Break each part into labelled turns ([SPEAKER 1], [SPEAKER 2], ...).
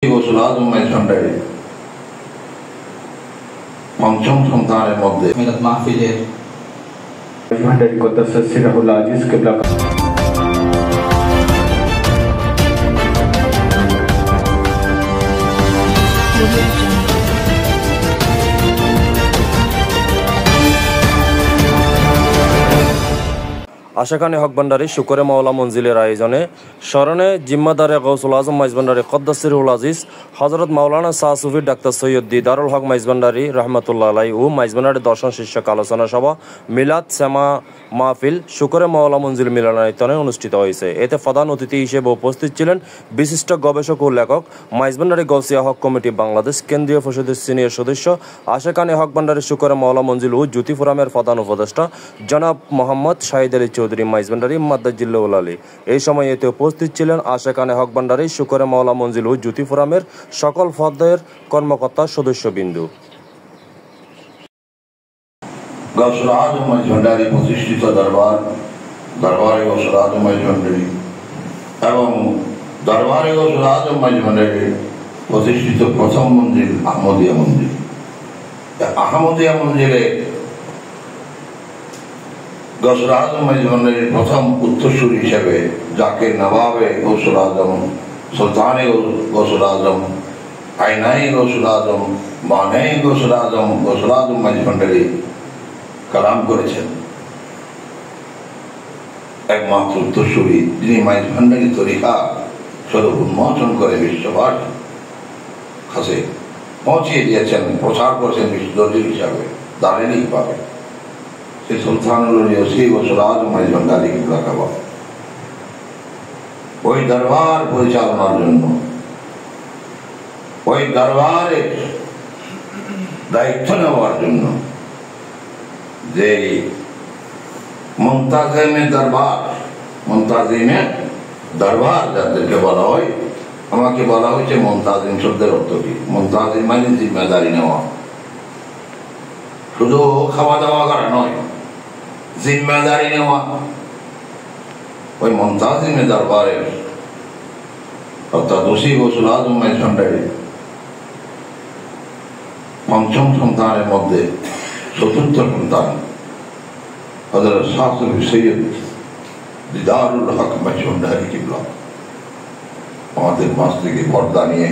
[SPEAKER 1] গৌসুল আজম মাইজভান্ডারী পঞ্চম সন্তানের মধ্যে
[SPEAKER 2] মিলাদ মাহফিলের
[SPEAKER 3] মাইজভান্ডারী কুদ্দাসাস সিরহুল আজিজ কিবলা
[SPEAKER 4] আশাখানি হক ভান্ডারী শুকরে মাওলা মঞ্জিলের আয়োজনে স্মরণে জিম্মাদারে গৌসুল আজম মাইজভান্ডারী কুদ্দাসিরহুল আজিজ হযরত মাওলানা শাহ সুফি ডাক্তার সৈয়দ দিদারুল হক মাইজভান্ডারী রহমতুল্লাহ আলাইহি ও মাইজভান্ডারী দর্শন শীর্ষক আলোচনা সভা মিলাদ সেমা মাহফিল শুকরে মাওলা মঞ্জিল মিলনায়তনে অনুষ্ঠিত হয়েছে। এতে প্রধান অতিথি হিসেবে উপস্থিত ছিলেন বিশিষ্ট গবেষক ও লেখক মাইজভান্ডারী গৌসিয়া হক কমিটি বাংলাদেশ কেন্দ্রীয় পরিষদের সিনিয়র সদস্য আশাখানি হক ভান্ডারী শুকরে মাওলা মঞ্জিল ও জ্যোতি ফোরামের প্রধান উপদেষ্টা জনাব মোহাম্মদ শাহিদ আলী চৌধুরী মাইজভান্ডারী মাদ্দাজিল্লাহুল আলী। এই সময় এতে উপস্থিত ছিলেন আশাখানি হক ভান্ডারী শুকরে মাওলা মঞ্জিল ও জ্যোতি ফোরামের সকল পদের কর্মকর্তা সদস্যবৃন্দ।
[SPEAKER 1] গৌসুল আজম মাইজভান্ডারী প্রতিষ্ঠিত দরবারে গৌসুল আজম মাইজভান্ডারী এবং দরবারে গৌসুল আজম মাইজভান্ডারী প্রতিষ্ঠিত প্রথম মন্দির আহমদিয়া মন্দির। আহমদিয়া মন্দিরে গৌসুল আজম মাইজভান্ডারীর প্রথম উত্তরসূরি হিসেবে যাকে নবাবে গৌসুল আজম, সুলতানে গৌসুল আজম, আইনাই গৌসুল আজম, মানাই গৌসুল আজম মাইজভান্ডারী কালাম করেছেন, একমাত্র উত্তরসূরি যিনি মাইজভান্ডারী তরিকা স্বরূপ উন্মোচন করে বিশ্ববাসীর কাছে পৌঁছিয়ে দিয়েছেন, প্রচার করেছেন বিশ্ব দলিল হিসাবে দালিলিক ভাবে। সেই সুলতানুল ওসি গৌসুল আজম মাইজভান্ডারী কিবলা কাবা ওই দরবার পরিচালনার জন্য, ওই দরবারের দায়িত্ব নেওয়ার জন্য যে মুনতাজিমে দরবার যাদেরকে বলা হয়, আমাকে বলা হয়েছে মুনতাজিম শব্দের অর্থ কি? মুনতাজিম মানে জিম্মেদারি নেওয়া, শুধু খাওয়া দাওয়া করা নয়, জিম্মেদারি নেওয়া। ওই মুনতাজিমে দরবারের অর্থাৎ ওসি গৌসুল আজম মাইজভান্ডারী পঞ্চম সন্তানের মধ্যে চতুর্থ সন্তান হযরত শাহ সুফি সৈয়দ দিদারুল হক মাইজভান্ডারী কিবলা আমাদের মাঝ থেকে পর্দা নিয়ে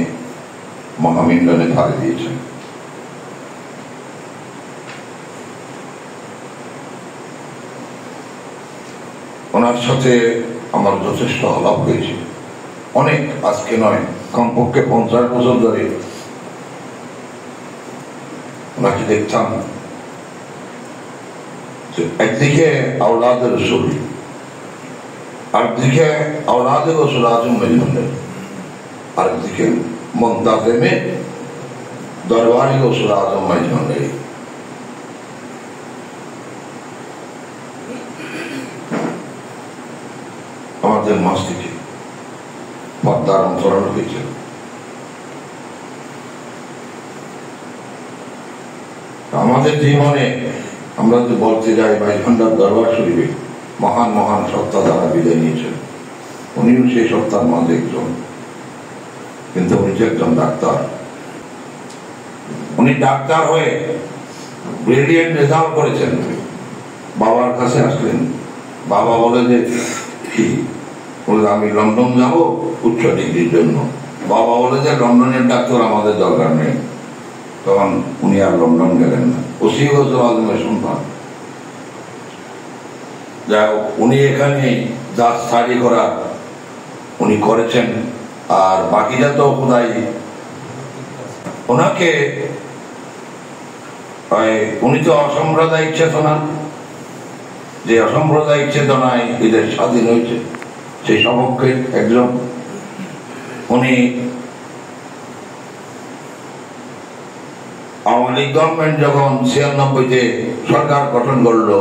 [SPEAKER 1] মহামিলনে ধারে দিয়েছেন। ওনার সাথে আমার যথেষ্ট আলাপ হয়েছে, অনেক, আজকে নয়, কমপক্ষে 50 বছর ধরে ওনাকে দেখতাম। একদিকে আওলাদে রসুল, আরেকদিকে আওলাদে গৌসুল আজম মাইজভান্ডারী, আরেকদিকে মুনতাজিমে দরবারে গৌসুল আজম মাইজভান্ডারী। আমাদের মাস থেকে পর্দার অন্তরণ হয়েছে। আমাদের জীবনে আমরা যে বলতে যাই মাইজভান্ডার দরবার শরীফে মহান মহান সত্তা দ্বারা বিদায় নিয়েছেন, উনিও সেই সত্তার মাঝে একজন, কিন্তু উনি যে একজন ডাক্তার। উনি ডাক্তার হয়ে ব্রিলিয়েন্ট রেজাল্ট করেছেন, বাবার কাছে আসলেন, বাবা বলে যে কি, আমি লন্ডন যাব উচ্চ ডিগ্রির জন্য। বাবা বলে যে লন্ডনের ডাক্তার আমাদের দরকার নেই। তখন উনি আর লন্ডন গেলেন না, ওসি গৌসুল আজমের সন্তান। যাই হোক, উনি এখানে যা স্টাডি করা উনি করেছেন, আর বাকিটা তো খোদাই ওনাকে। উনি তো অসাম্প্রদায়িক চেতনা, যে অসাম্প্রদায়িক চেতনায় এদের স্বাধীন হয়েছে সেই সপক্ষে একজন। উনি আওয়ামী লীগ গভর্নমেন্ট যখন 96-তে সরকার গঠন করলো,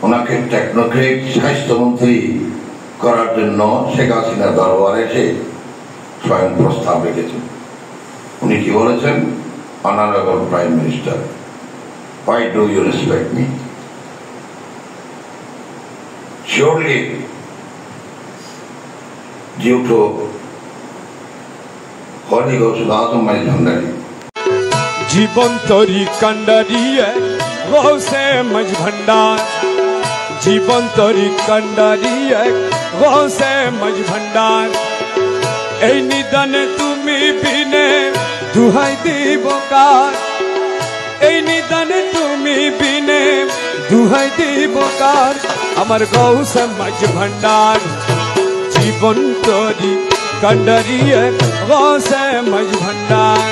[SPEAKER 1] ওনাকে টেকনোক্রেট স্বাস্থ্যমন্ত্রী করার জন্য শেখ হাসিনা দরবারে এসে স্বয়ং প্রস্তাব রেখেছেন। উনি কি বলেছেন? Honourable prime minister, why do you respect me? Surely due to খনি গৌসুল আজম মাইজ ভান্ডারী।
[SPEAKER 2] জীবন তরি কান্ডারি গৌসে মাইজ ভান্ডার, জীবন তরি কান্ডারি গৌসে মাইজ ভান্ডার। এই নিদানে তুমি বিনে দুহাই দিব কার, এই নিদানে তুমি বিনে দুহাই দিব কার। আমার গৌসে মাইজ ভান্ডার, জীবন তরি কান্ডারি গৌসে মাইজ ভান্ডার।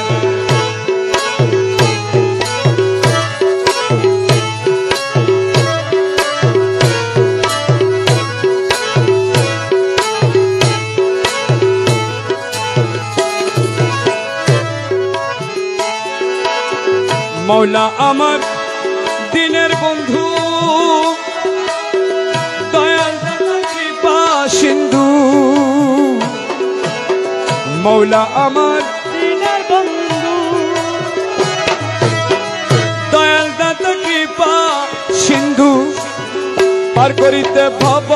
[SPEAKER 2] মৌলা আমার দিনের বন্ধু, দয়াল কৃপা সিন্ধু। মৌলা আমার দিনের বন্ধু, দয়াল দাতা কৃপা সিন্ধু। পার করিতে ভব